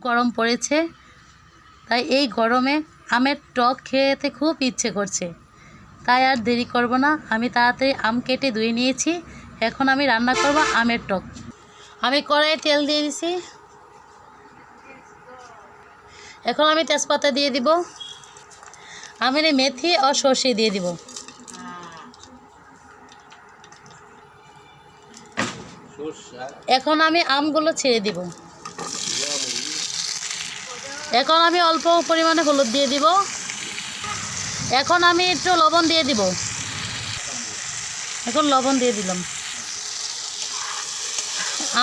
গরম পড়েছে, তাই এই গরমে আমের টক খেতে খুব ইচ্ছে করছে। তাই আর দেরি করব না, আমি তাড়াতাড়ি আম কেটে ধুয়ে নিয়েছি। এখন আমি রান্না করব আমের টক। আমি কড়াইয়ে তেল দিয়ে দিছি। এখন আমি তেজপাতা দিয়ে দিব, আমি মেথি আর সর্ষে দিয়ে দিব। এখন আমি আমগুলো ছেড়ে দিব। এখন আমি অল্প পরিমাণে হলুদ দিয়ে দিব। এখন আমি একটু লবণ দিয়ে দিব। এখন লবণ দিয়ে দিলাম।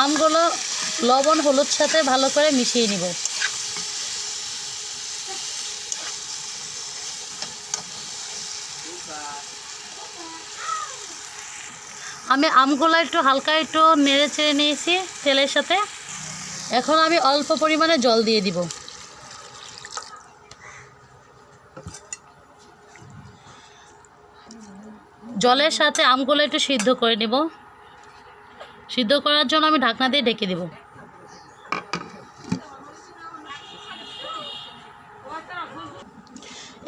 আমগুলো লবণ হলুদ সাথে ভালো করে মিশিয়ে নিব। আমি আমগুলো একটু হালকা একটু নেড়ে চেড়ে নিয়েছি তেলের সাথে। এখন আমি অল্প পরিমাণে জল দিয়ে দিব। জলের সাথে আমগুলো একটু সিদ্ধ করে নেব। সিদ্ধ করার জন্য আমি ঢাকনা দিয়ে ঢেকে দেব।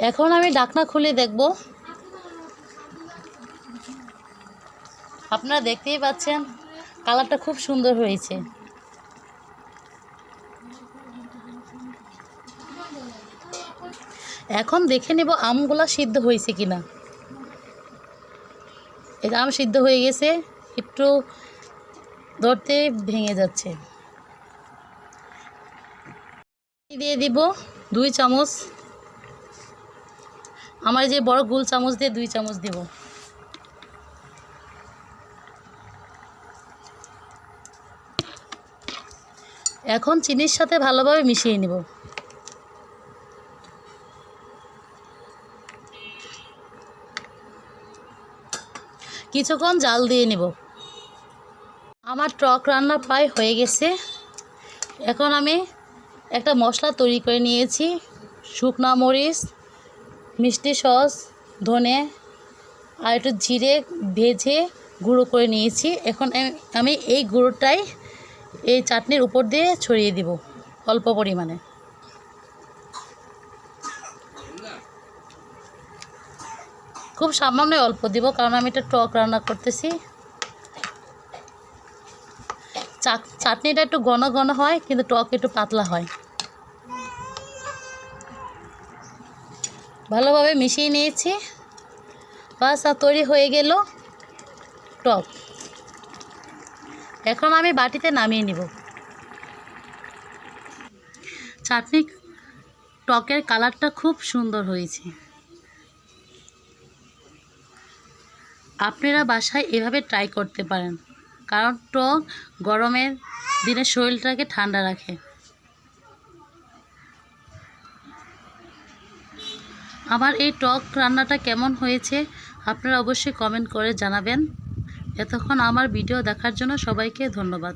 এখন আমি ঢাকনা খুলে দেখব। আপনারা দেখতেই পাচ্ছেন কালারটা খুব সুন্দর হয়েছে। এখন দেখে নেব আমগুলা সিদ্ধ হয়েছে কিনা। এই আম সিদ্ধ হয়ে গেছে, একটু ধরতে ভেঙে যাচ্ছে। দিয়ে দিব 2 চামচ। আমার যে বড় গোল চামচ দিয়ে 2 চামচ দেব। এখন চিনির সাথে ভালোভাবে মিশিয়ে নেব। কিছুক্ষণ জাল দিয়ে নেব। আমার টক রান্না প্রায় হয়ে গেছে। এখন আমি একটা মশলা তৈরি করে নিয়েছি। শুকনা মরিচ, মিষ্টি সস, ধনে আর একটু জিরে ভেজে গুঁড়ো করে নিয়েছি। এখন আমি এই গুঁড়োটাই এই চাটনির উপর দিয়ে ছড়িয়ে দিব অল্প পরিমাণে। খুব সামান্য অল্প দিব, কারণ আমি এটা টক রান্না করতেছি। চাটনিটা একটু ঘন ঘন হয়, কিন্তু টক একটু পাতলা হয়। ভালোভাবে মিশিয়ে নিয়েছি। বাস তৈরি হয়ে গেল টক। এখন আমি বাটিতে নামিয়ে নিব। চাটনি টকের কালারটা খুব সুন্দর হয়েছে। আপনারা বাসায় এভাবে ট্রাই করতে পারেন, কারণ টক গরমের দিনে শরীরটাকে ঠান্ডা রাখে। আমার এই টক রান্নাটা কেমন হয়েছে আপনারা অবশ্যই কমেন্ট করে জানাবেন। এতক্ষণ আমার ভিডিও দেখার জন্য সবাইকে ধন্যবাদ।